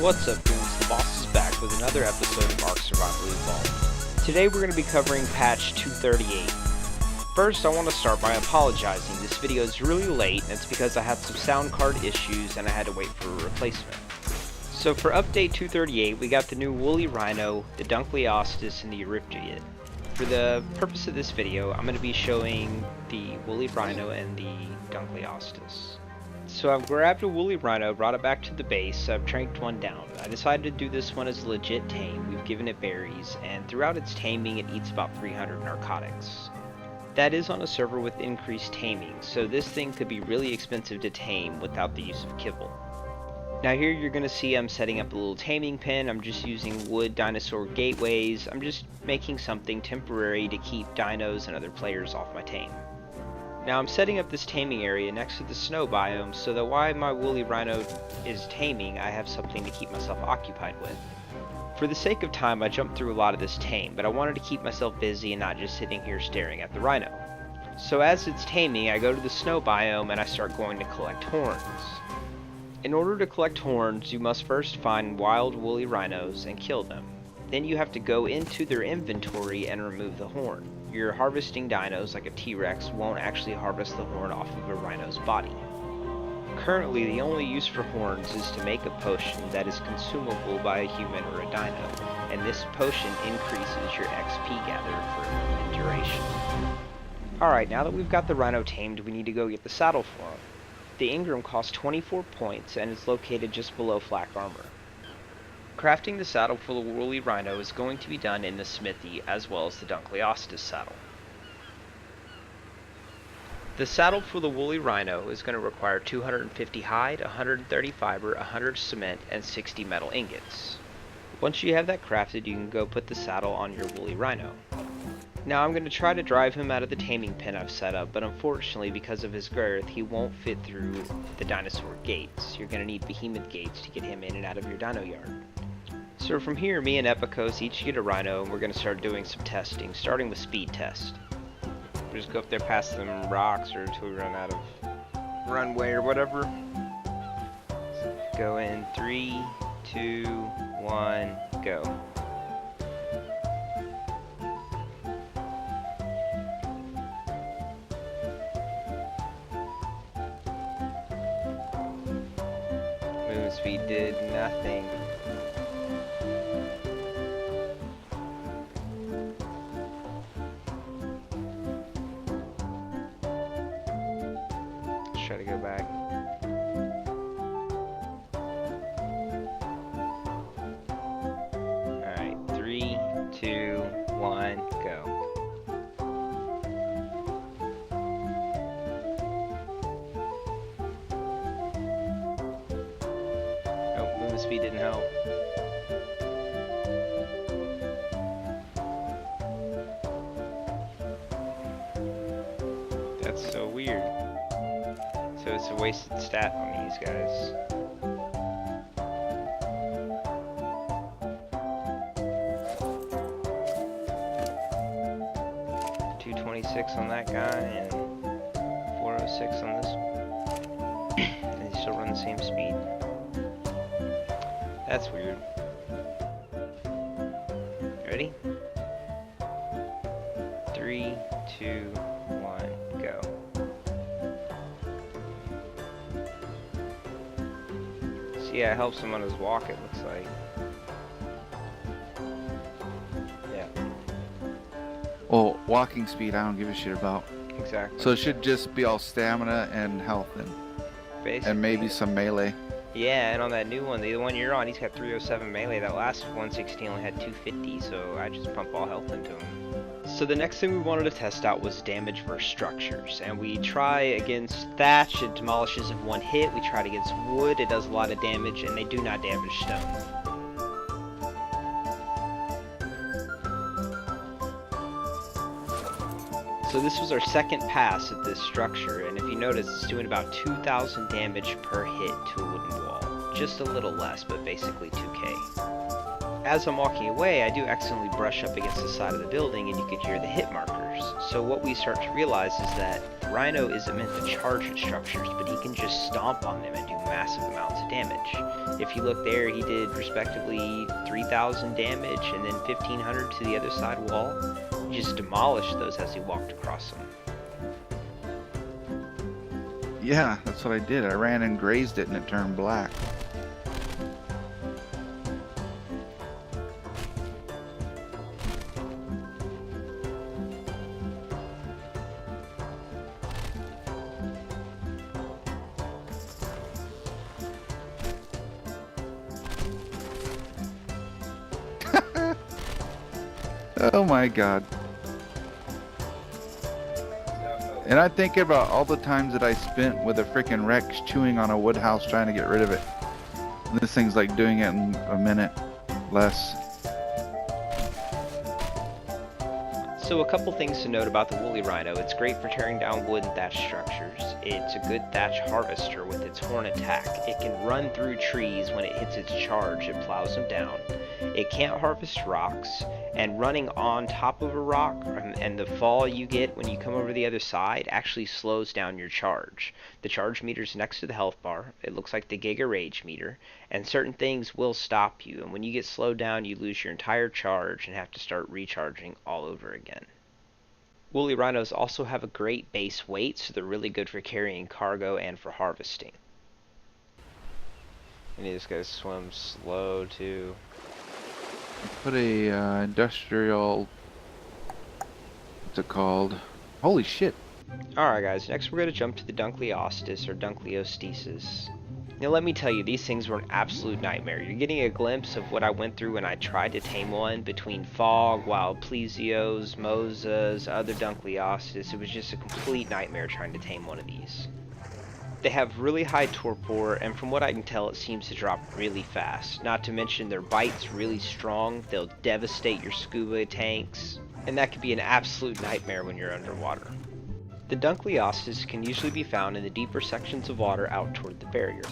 What's up, goons? The boss is back with another episode of Ark Survival Evolved. Today we're going to be covering patch 238. First, I want to start by apologizing. This video is really late, and it's because I had some sound card issues and I had to wait for a replacement. So for update 238, we got the new woolly rhino, the Dunkleosteus, and the Erythriid. For the purpose of this video, I'm going to be showing the woolly rhino and the Dunkleosteus. So I've grabbed a woolly rhino, brought it back to the base, I've tranked one down. I decided to do this one as legit tame. We've given it berries, and throughout its taming it eats about 300 narcotics. That is on a server with increased taming, so this thing could be really expensive to tame without the use of kibble. Now here you're going to see I'm setting up a little taming pen. I'm just using wood dinosaur gateways. I'm just making something temporary to keep dinos and other players off my tame. Now I'm setting up this taming area next to the snow biome so that while my woolly rhino is taming, I have something to keep myself occupied with. For the sake of time, I jumped through a lot of this tame, but I wanted to keep myself busy and not just sitting here staring at the rhino. So as it's taming, I go to the snow biome and I start going to collect horns. In order to collect horns, you must first find wild woolly rhinos and kill them. Then you have to go into their inventory and remove the horn. Your harvesting dinos, like a T-Rex, won't actually harvest the horn off of a rhino's body. Currently, the only use for horns is to make a potion that is consumable by a human or a dino, and this potion increases your XP gathered for a limited duration. Alright, now that we've got the rhino tamed, we need to go get the saddle for him. The Ingram costs 24 points and is located just below flak armor. Crafting the saddle for the woolly rhino is going to be done in the smithy as well as the Dunkleosteus saddle. The saddle for the woolly rhino is going to require 250 hide, 130 fiber, 100 cement, and 60 metal ingots. Once you have that crafted, you can go put the saddle on your woolly rhino. Now I'm going to try to drive him out of the taming pen I've set up, but unfortunately because of his girth, he won't fit through the dinosaur gates. You're going to need behemoth gates to get him in and out of your dino yard. So from here, me and Epicos each get a rhino, and we're going to start doing some testing, starting with speed test. We'll just go up there past some rocks or until we run out of runway or whatever. Go in 3, 2, 1, go. Movement speed did nothing. Try to go back. Alright, 3, 2, 1, go. Oh, movement speed didn't help. That's so weird. So it's a wasted stat on these guys. .226 on that guy and 406 on this one. And they still run the same speed. That's weird. Ready? 3, 2, 1, go. Yeah, it helps him on his walk, it looks like. Yeah. Well, walking speed I don't give a shit about. Exactly. So it should just be all stamina and health Basically. and maybe some melee. Yeah, and on that new one, the one you're on, he's got 307 melee. That last 116 only had 250, so I just pump all health into him. So the next thing we wanted to test out was damage versus structures, and we try against thatch, it demolishes in one hit. We tried against wood, it does a lot of damage, and they do not damage stone. So this was our second pass at this structure, and if you notice, it's doing about 2,000 damage per hit to a wooden wall. Just a little less, but basically 2k. As I'm walking away, I do accidentally brush up against the side of the building and you can hear the hit markers. So what we start to realize is that Rhino isn't meant to charge at structures, but he can just stomp on them and do massive amounts of damage. If you look there, he did respectively 3,000 damage and then 1,500 to the other side wall. He just demolished those as he walked across them. Yeah, that's what I did. I ran and grazed it and it turned black. Oh my god. And I think about all the times that I spent with a freaking Rex chewing on a wood house trying to get rid of it. And this thing's like doing it in a minute less. So a couple things to note about the woolly rhino. It's great for tearing down wood and thatch structures. It's a good thatch harvester with its horn attack. It can run through trees when it hits its charge. It plows them down. It can't harvest rocks, and running on top of a rock and the fall you get when you come over the other side actually slows down your charge. The charge meter's next to the health bar. It looks like the Giga Rage meter, and certain things will stop you, and when you get slowed down you lose your entire charge and have to start recharging all over again. Woolly rhinos also have a great base weight, so they're really good for carrying cargo and for harvesting. And these guys swim slow too. Put a industrial, what's it called? Holy shit. Alright guys, next we're going to jump to the Dunkleosteus or Dunkleosteus. Now let me tell you, these things were an absolute nightmare. You're getting a glimpse of what I went through when I tried to tame one between fog, wild plesios, mosas, other Dunkleosteus. It was just a complete nightmare trying to tame one of these. They have really high torpor, and from what I can tell, it seems to drop really fast. Not to mention their bite's really strong. They'll devastate your scuba tanks, and that can be an absolute nightmare when you're underwater. The Dunkleosteus can usually be found in the deeper sections of water out toward the barrier.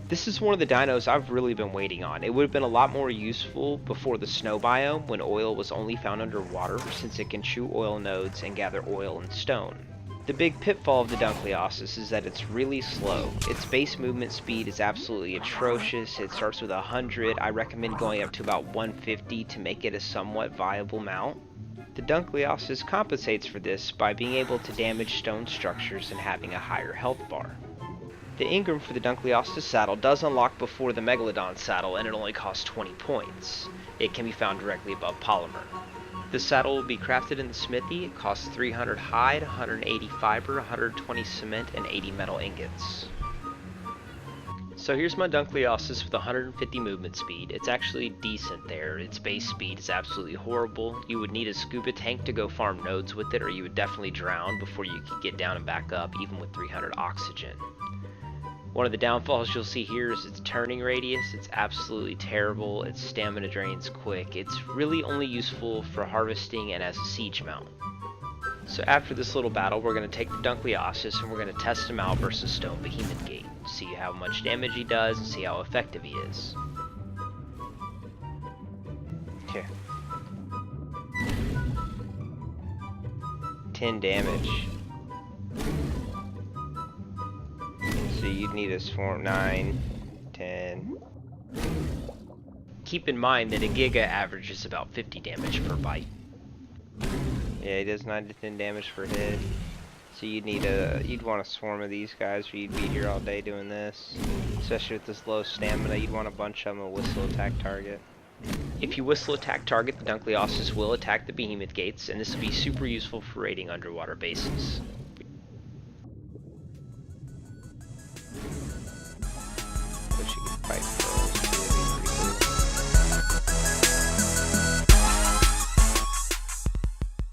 This is one of the dinos I've really been waiting on. It would have been a lot more useful before the snow biome when oil was only found underwater, since it can chew oil nodes and gather oil and stone. The big pitfall of the Dunkleosteus is that it's really slow. Its base movement speed is absolutely atrocious. It starts with 100. I recommend going up to about 150 to make it a somewhat viable mount. The Dunkleosteus compensates for this by being able to damage stone structures and having a higher health bar. The Ingram for the Dunkleosteus saddle does unlock before the MacLeod saddle, and it only costs 20 points. It can be found directly above Polymer. The saddle will be crafted in the smithy. It costs 300 hide, 180 fiber, 120 cement, and 80 metal ingots. So here's my Dunkleosteus with 150 movement speed. It's actually decent there. Its base speed is absolutely horrible. You would need a scuba tank to go farm nodes with it, or you would definitely drown before you could get down and back up, even with 300 oxygen. One of the downfalls you'll see here is its turning radius. It's absolutely terrible. Its stamina drains quick. It's really only useful for harvesting and as a siege mount. So after this little battle, we're going to take the Dunkleosteus and we're going to test him out versus Stone Behemoth Gate. See how much damage he does and see how effective he is. Here. 10 damage. So you'd need a swarm 9, 10. Keep in mind that a Giga averages about 50 damage per bite. Yeah, he does 9 to 10 damage per hit. So you'd want a swarm of these guys, or you'd be here all day doing this. Especially with this low stamina, you'd want a bunch of them to whistle attack target. If you whistle attack target, the Dunkleosteus will attack the Behemoth Gates, and this will be super useful for raiding underwater bases.